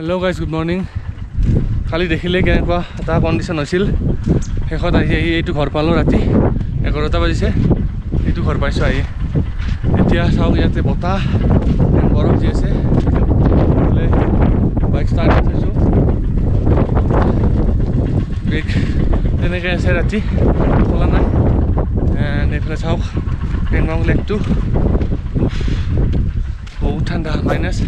Hello guys good morning. काली देखिले केनेকুৱা এটা কণ্ডিশ্যন হৈছিল। শেষত আহি এইটো ঘৰ পালোঁ ৰাতি 11টা বাজিছে। এইটো ঘৰ পাইছোঁ আহি। এতিয়া চাওক ইয়াতে বতাহ বৰফ দি আছে। বাইক ষ্টাৰ্ট কৰি থৈছোঁ। ব্ৰেক তেনেকৈ আছে ৰাতি খোলা নাই। এইফালে চাওক পেংগং লেকটো বহুত ঠাণ্ডা -2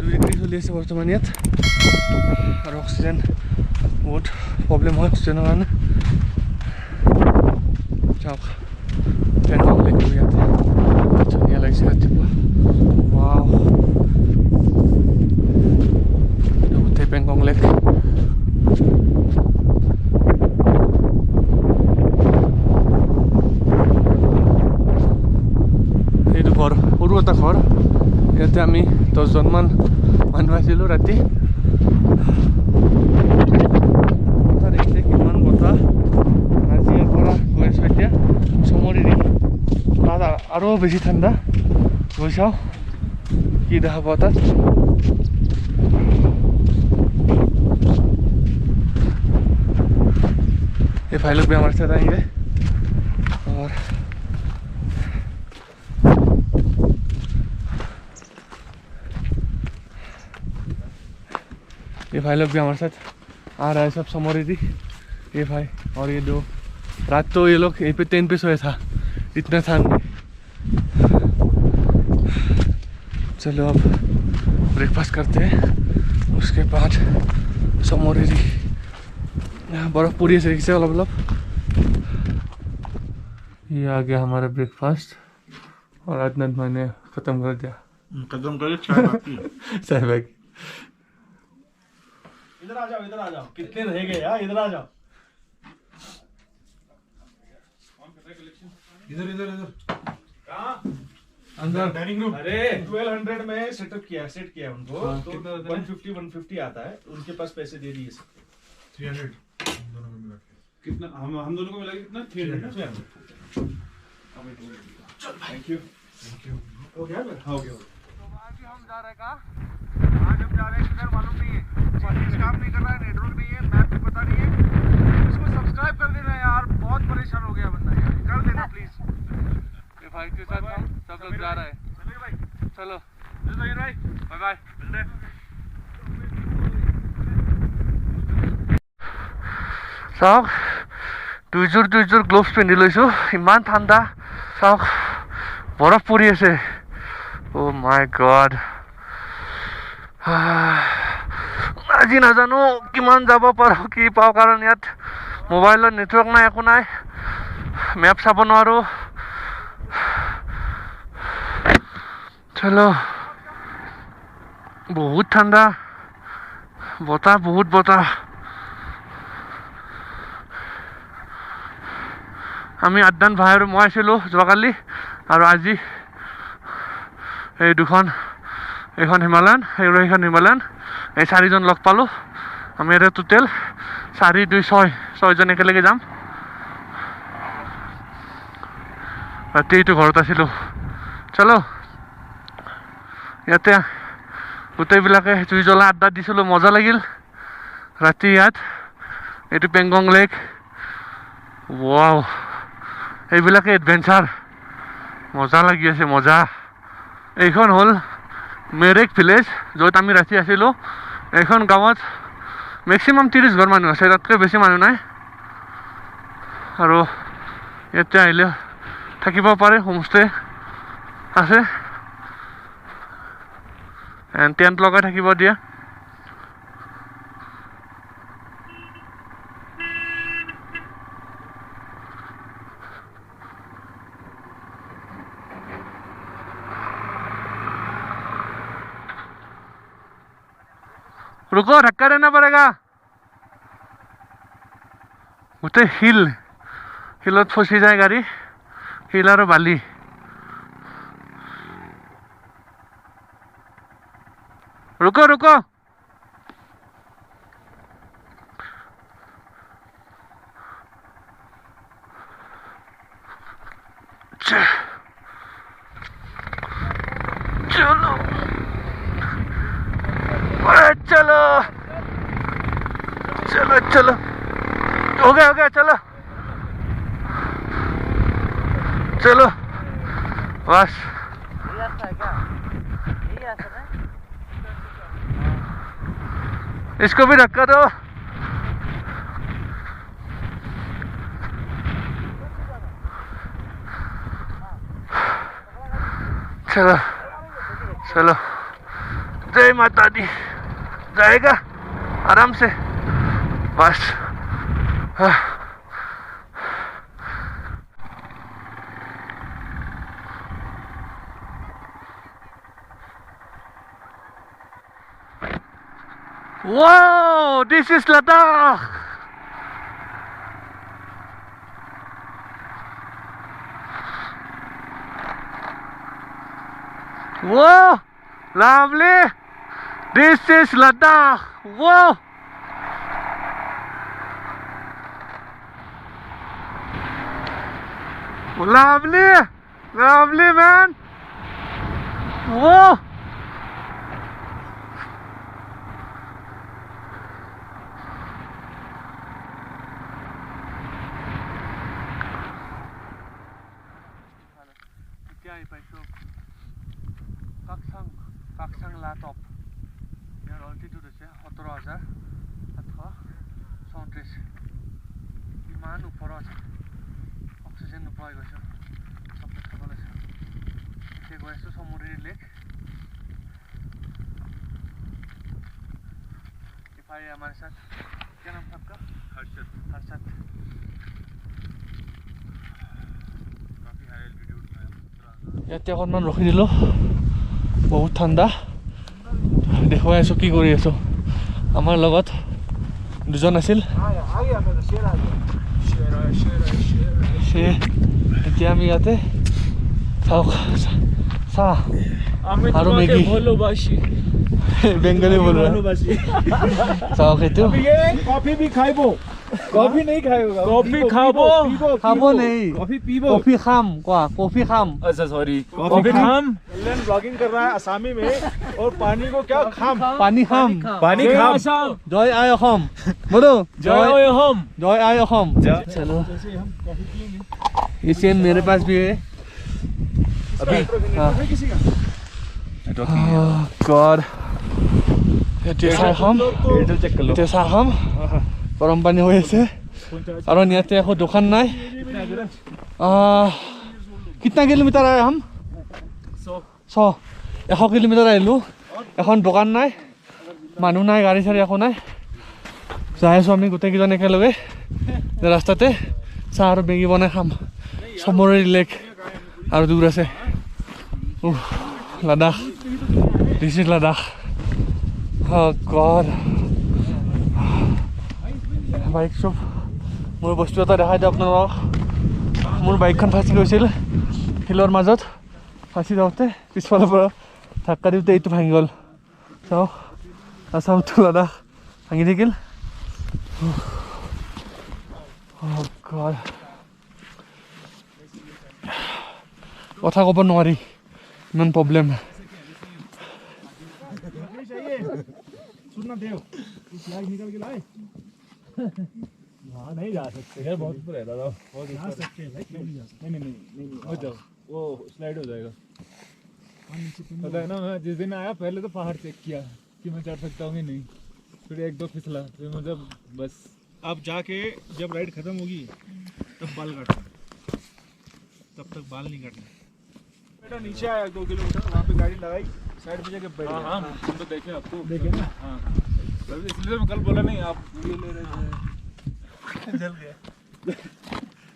ডিগ্ৰী চলি আছে বৰ্তমান ইয়াত। আৰু অক্সিজেন বহুত প্ৰব্লেম হয় অক্সিজেনৰ কাৰণে। চাওক পেংগং লেকটো ইয়াতে ধুনীয়া লাগিছে ৰাতিপুৱা। ৱাও এইটো গোটেই পেংগং লেক। এইটো ঘৰ সৰু এটা ঘৰ। ইয়াতে আমি 10জনমান মানুহ আছিলোঁ ৰাতি। বতাহ দেখিছে কিমান বতাহ। আজি ইয়াৰ পৰা গৈ আছোঁ এতিয়া চমৰিদি। তাত আৰু বেছি ঠাণ্ডা। গৈ চাওঁ কি দেখা পাওঁ তাত। ये भाई लोग भी हमारे साथ आएंगे और ये भाई लोग भी हमारे साथ आ रहा है सब समोरी। ये भाई और ये दो रात तो ये लोग यहीं पे टेंट पे सोया था, इतना था नहीं। चलो अब ब्रेकफास्ट करते हैं, उसके बाद समोरी बर्फ पूरी से अलग। ये आ गया हमारा ब्रेकफास्ट और आज मैंने ख़त्म कर दिया। खत्म करे चाय बाकी चाय बाकी। इधर आ जाओ कितने रह गए यार, इधर आ जाओ। इधर कहाँ अंदर डाइनिंग रूम। अरे 1200 में सेट किया उनको। तो 150 आता है उनके पास, पैसे दे दिए 300 दोनों में मिला के। कितना हम दोनों को मिला के कितना 300 चल थैंक यू हो गया। तो आज हम जा रहे हैं कहाँ? आज हम जा रहे हैं किधर मालूम नहीं है। काम नहीं कर रहा है, नेटवर्क नहीं है, मैप भी पता नहीं है। इसको सब्सक्राइब कर देना यार, बहुत परेशान हो गया बंदा यार, कर देना प्लीज। ये भाई के साथ हम सब लोग जा रहे हैं। चलो भाई बाय बाय मिलते हैं। চাওক দুইযোৰ গ্লোভছ পিন্ধি লৈছোঁ, ইমান ঠাণ্ডা। চাওক বৰফ পৰি আছে। অ' মাই গড। আজি নাজানো কিমান যাব পাৰোঁ কি পাওঁ, কাৰণ ইয়াত মোবাইলত নেটৱৰ্ক নাই, একো নাই, মেপ চাব নোৱাৰোঁ। চলো বহুত ঠাণ্ডা, বতাহ বহুত বতাহ। আমি 8জন ভাই আৰু মই আছিলোঁ যোৱাকালি, আৰু আজি এই এইখন হিমালয়ান আৰু এইখন হিমালয়ান, এই 4জন লগ পালোঁ। আমি ইয়াতে টোটেল 4, 2, 6জন একেলগে যাম। ৰাতি এইটো ঘৰত আছিলোঁ। চলো ইয়াতে গোটেইবিলাকে জুই জ্বলা আড্ডা দিছিলোঁ, মজা লাগিল ৰাতি ইয়াত। এইটো পেংগং লেক। ৱাও এইবিলাকে এডভেঞ্চাৰ, মজা লাগি আছে মজা। এইখন হ'ল মেৰেক ভিলেজ, য'ত আমি ৰাতি আছিলোঁ। এইখন গাঁৱত মেক্সিমাম 30 ঘৰ মানুহ আছে, তাতকৈ বেছি মানুহ নাই। আৰু ইয়াতে আহিলে থাকিব পাৰে, হোমষ্টে আছে, টেণ্ট লগাই থাকিব দিয়ে। रुको, धक्का देना पड़ेगा। गोटे हिलत फसी जाए गाड़ी, हिल और बाली। रुको रुको चलो चलो चलो हो गया चलो चलो बस इसको भी धक्का दो चलो चलो जय माता दी जाएगा आराम से बस हाँ। Wow, this is Ladakh. Whoa, lovely. This is Ladakh. Whoa. Lovely, lovely man. Whoa. Kaksang Latop. Your altitude is 17,737. Iman upor আছে অক্সিজেন নোপোৱা গৈছে সব খাবলৈ আছে এতিয়া গৈ আছো সমুদ্ৰী লেক इफाई हमारे साथ क्या नाम था आपका हर्षद काफी हाई एल्टीट्यूड में ইয়াতে অকণমান ৰখি দিলো बहुत ঠাণ্ডা দেখুৱাই আছো কি কৰি আছো আমাৰ লগত দুজন আছিল এতিয়া আমি ইয়াতে চাওক চাহ আৰু মেগী বেংগলী बोल रहा चाहो खेतो कॉफी भी खाइबो कॉफी नहीं खाएगा कॉफी खाबो खाबो नहीं कॉफी पीबो कॉफी खाम क्या कॉफी खाम अच्छा सॉरी कॉफी खाम कल्याण ब्लॉगिंग कर रहा है आसामी में और पानी को क्या खाम पानी खाम जय आय अहम बोलो जय आय अहम चलो कॉफी पिएंगे ये सेम मेरे पास भी है अभी किसी का गॉड গৰম পানী হৈ আছে আৰু ইয়াতে একো দোকান নাই কিतना কিলোমিটাৰ আহে हम 100 কিলোমিটাৰ আহিলো এখন দোকান নাই মানুহ নাই গাড়ী চাড়ী একো নাই যাই আছো আমি গোটেইকেইজন একেলগে ৰাস্তাতে চাহ আৰু মেগী বনাই খাম সমুদ্ৰী লেক আৰু দূৰ আছে Ladakh this is Ladakh Oh God. Bike চব মোৰ বস্তু এটা দেখাই দিওঁ আপোনালোকক মোৰ বাইকখন ফাঁচি গৈছিল শিলৰ মাজত ফাঁচি যাওঁতে পিছফালৰ পৰা ধাক্কা দিওঁতে এইটো ভাঙি গ'ল চাওক আছাম টু লাডাখ ভাঙি থাকিল Oh God. কথা ক'ব নোৱাৰি ইমান প্ৰব্লেম सुनना देव फ्लैग निकल के लाए वहाँ नहीं जा सकते यार बहुत ऊपर है दादा बहुत जा सकते हैं भाई क्यों नहीं जा सकते नहीं हो जाओ वो स्लाइड हो जाएगा पता है ना मैं जिस दिन आया पहले तो पहाड़ चेक किया कि मैं चढ़ सकता हूँ कि नहीं फिर एक दो फिसला फिर मतलब बस अब जाके जब राइड खत्म होगी तब बाल काटना तब तक बाल नहीं काटना बेटा नीचे आया 2 किलोमीटर वहाँ पे गाड़ी लगाई साइड पे जाके बैठ गया हाँ हम तो देखे आपको देखे ना हाँ इसलिए मैं कल बोला नहीं आप वीडियो ले रहे थे जल गया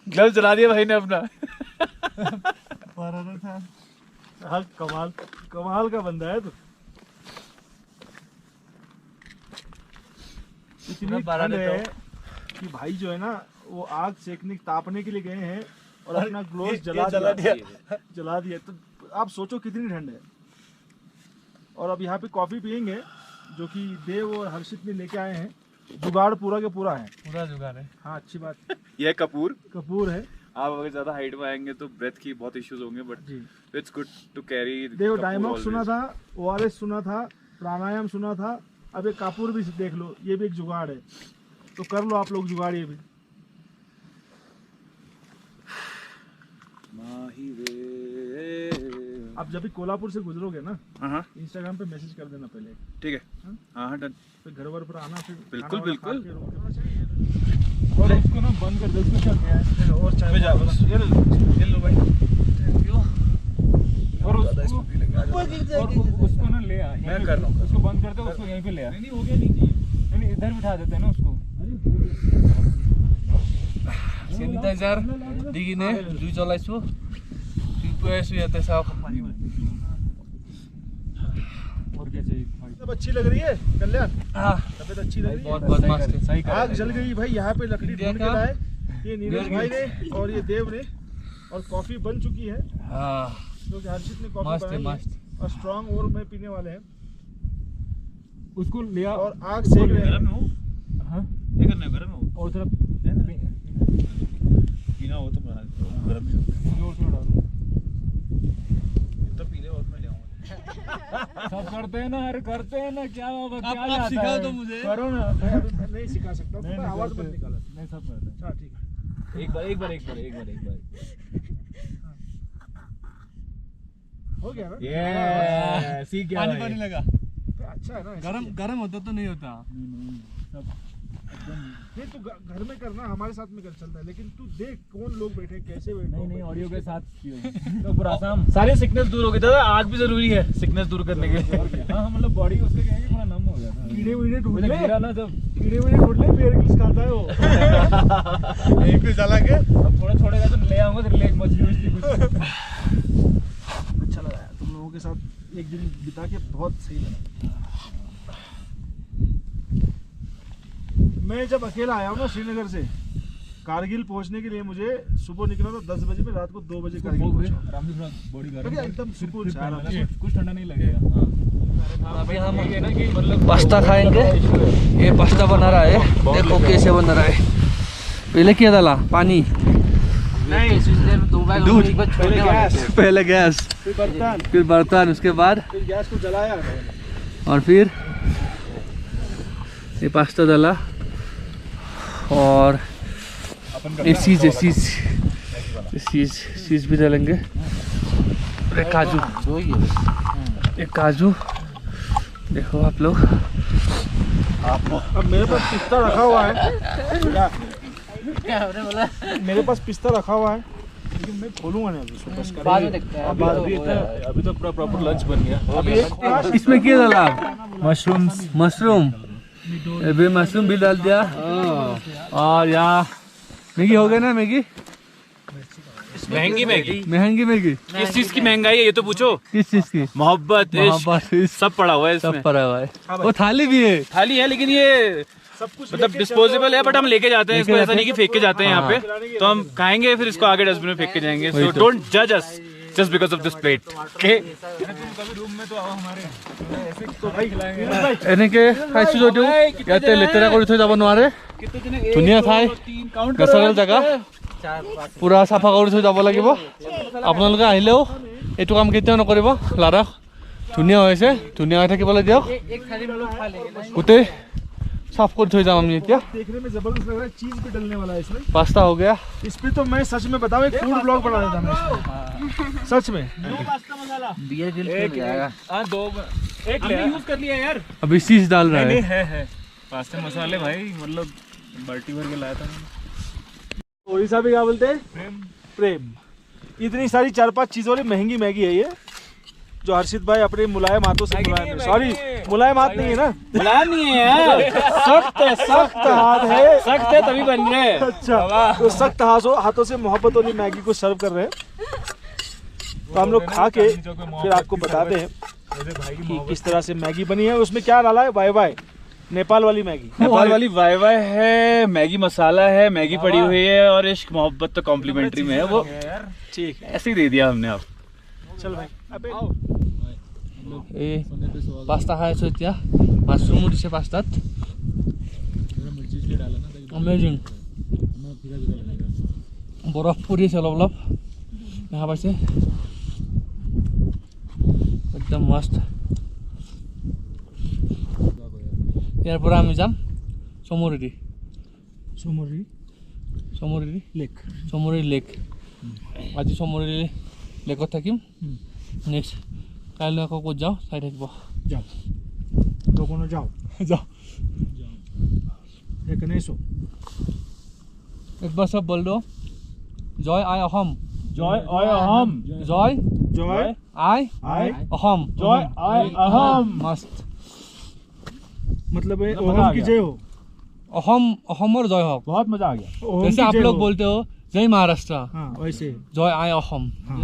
ग्लव जला दिया भाई ने अपना मारा था हाँ कमाल का बंदा है तू इतनी ठंड है कि भाई जो है ना वो आग सेकने तापने के लिए गए हैं और अपना ग्लोव जला दिया तो आप सोचो कितनी ठंड है और अब यहाँ पे कॉफी पियेंगे जो कि देव और हर्षित ने लेके आए हैं जुगाड़ पूरा के पूरा है पूरा जुगाड़ है हाँ अच्छी बात यह कपूर है आप अगर ज्यादा हाइट में आएंगे तो ब्रेथ की बहुत इश्यूज होंगे but it's good to carry देव डायमॉक्स सुना था ORS सुना था प्राणायाम सुना था अब एक कपूर भी देख लो ये भी एक जुगाड़ है तो कर लो आप लोग जुगाड़ ये भी। आप जब भी कोल्हापुर से गुजरोगे ना, इंस्टाग्राम पे मैसेज कर देना पहले। ठीक है, हाँ डन। फिर घर वर पर आना, फिर बिल्कुल बिल्कुल। और उसको ना बंद कर दो, उसको क्या है और चाय पे जाओ। ये लो भाई, थैंक यू। और उसको ना ले आ, मैं कर रहा हूँ। उसको बंद कर दो, उसको यहीं पे ले आ। नहीं हो गया, नहीं इधर बिठा देते हैं ना उसको। सेनिटाइजर दिगिने जुई जलाइछु गएछु याते सब। और क्या चाहिए? सब अच्छी लग रही है कल्याण? हां, तबीयत अच्छी लग रही है। बहुत बदमाश है, सही कर। आग जल गई भाई, यहाँ पे लकड़ी ढूंढ के लाए ये नीरज भाई ने और ये देव ने, और कॉफी बन चुकी है। हां, जो कि हर्षित ने कॉफी मस्त है, बनाई मस्त। और स्ट्रांग और मैं पीने वाले हैं। उसको ले आ। और आग सेक रहे हैं। हाँ, ये करना है, गरम है वो। और तरफ पीना हो तो बना दो, गरम ही होता है। जोर से डालो। तो पी ले और मैं ले आऊंगा। सब करते हैं ना, अरे करते हैं ना, क्या बाबा, क्या आप जाता सिखाओ है? तो मुझे। करो ना। नहीं सिखा सकता, नहीं, मैं आवाज करते मत हैं। निकाला। नहीं, सब करते हैं। हाँ ठीक है। एक बार हो गया ना? ये सीख गया पानी भाई। पानी लगा। तो अच्छा है ना, गरम गरम होता तो नहीं होता। नहीं, सब एकदम। नहीं तू घर में करना, हमारे साथ में कर चलता है, लेकिन तू देख कौन लोग बैठे, कैसे बैठे। नहीं, ऑडियो के साथ तो पूरा आसाम सारे सिकनेस दूर हो गए था। आग भी जरूरी है सिकनेस दूर करने के लिए। हाँ, मतलब बॉडी उसके क्या है कि पूरा नम हो गया था। कीड़े वीड़े ढूंढ ले, गिरा ना जब। कीड़े वीड़े ढूंढ ले, पेड़ की खाता है वो। एक भी जला के अब थोड़ा छोड़ेगा तो ले आऊंगा तेरे लिए एक मछली कुछ। अच्छा लगा यार, तुम लोगों के साथ एक दिन बिता के बहुत सही लगा। मैं जब अकेला आया हूँ ना श्रीनगर से कारगिल पहुंचने के लिए, मुझे सुबह निकला था 10 बजे में, रात को 2 बजे कारगिल पहुंचा। आराम से बॉडी क्योंकि एकदम सुकून से आराम से। कुछ ठंडा नहीं लगेगा। अभी हम ये ना कि मतलब पास्ता खाएंगे। ये पास्ता बना रहा है, देखो कैसे बन रहा है। पहले क्या डाला? पानी, दूध, पहले गैस, फिर बर्तन, उसके बाद फिर गैस को जलाया और फिर ये पास्ता डाला और एक चीज भी डालेंगे। एक काजू, देखो आप लोग। अब मेरे पास पिस्ता रखा हुआ है। मेरे पास पिस्ता रखा हुआ है, लेकिन मैं खोलूंगा नहीं अभी, बस बाद में देखते हैं। अभी तो पूरा प्रॉपर लंच बन गया। अभी इसमें क्या डाला? मशरूम अभी मशरूम भी डाल दिया। और यहाँ मैगी हो गई ना? महंगी महंगी किस चीज की महंगाई है ये तो पूछो। किस चीज की? मोहब्बत, इश्क, सब पड़ा हुआ है इसमें। सब पड़ा हुआ है। वो थाली भी है। थाली है लेकिन ये सब कुछ मतलब डिस्पोजेबल है, बट हम लेके जाते हैं इसको। ऐसा नहीं कि फेंक के जाते हैं यहाँ पे, तो हम खाएंगे फिर इसको आगे डस्टबिन में फेंक के जाएंगे। सो डोंट जज us just because of this plate. Okay, room में तो आओ हमारे এনেকে খাইছো যদিও ইয়াতে লেতেৰা কৰি থৈ যাব নোৱাৰে। ধুনীয়া ঠাই, নেচাৰেল জেগা, পুৰা চাফা কৰি থৈ যাব লাগিব। আপোনালোকে আহিলেও এইটো কাম কেতিয়াও নকৰিব। লাডাখ ধুনীয়া হৈছে, ধুনীয়া হৈ থাকিবলৈ দিয়ক। গোটেই साफ कर थोड़ी जाम हमने क्या देखने में जबरदस्त लग रहा है। चीज भी डलने वाला है इसमें। पास्ता हो गया। इस पे तो मैं सच में बताऊं एक फूड ब्लॉग बना देता मैं इसमें। सच में बियर ग्रिल पे जाएगा। हां, दो एक ले यूज कर लिया यार। अभी चीज डाल रहा नहीं है। है पास्ता मसाले भाई, मतलब बाल्टी भर के लाया था। ओडिशा भी क्या बोलते हैं? प्रेम। इतनी सारी 4-5 चीजों वाली महंगी मैगी है ये, जो हर्षित भाई अपने मुलायम हाथों से मुलायम, सॉरी मुलायम हाथ नहीं है ना, मुलायम नहीं है यार, सख्त है, सख्त हाथ है। सख्त है तभी बन रहे हैं। अच्छा, तो सख्त हाथों से मोहब्बत वाली मैगी को सर्व कर रहे हैं। तो हम लोग खा के फिर आपको बताते हैं कि किस तरह से मैगी बनी है। उसमें क्या डाला है? वाई वाई, नेपाल वाली मैगी। नेपाल वाली वाई वाई है, मैगी मसाला है, मैगी पड़ी हुई है, और इश्क मोहब्बत तो कॉम्प्लीमेंट्री में है। वो ठीक है, ऐसे ही दे दिया हमने। आप चल भाई। अबे এই পাস্তা খাইছো এতিয়া। মাছৰুমো দিছে পাস্তাত। অমেজিং। বৰফ পৰি আছে অলপ অলপ, দেখা পাইছে? একদম মস্ত। ইয়াৰ পৰা আমি যাম চমুৰেদি। চমৰি लेक চমৰি লেক আজি চমৰি লেকত থাকিম নেক্সট কাইলৈ আকৌ ক'ত যাওঁ চাই থাকিব जाओ दोनों जाओ যাওঁ एक नहीं सो একবাৰ সব বল দো জয় আই অসম जॉय आय अहम জয় जॉय আই आय অসম जॉय आय अहम मस्त मतलब है मजा आ ओहम की गया। जय हो অসম অসমৰ জয় হওক बहुत मजा आ गया ओहम जैसे की आप जय लोग हो। बोलते हो जय महाराष्ट्र हाँ वैसे जय आय অসম हाँ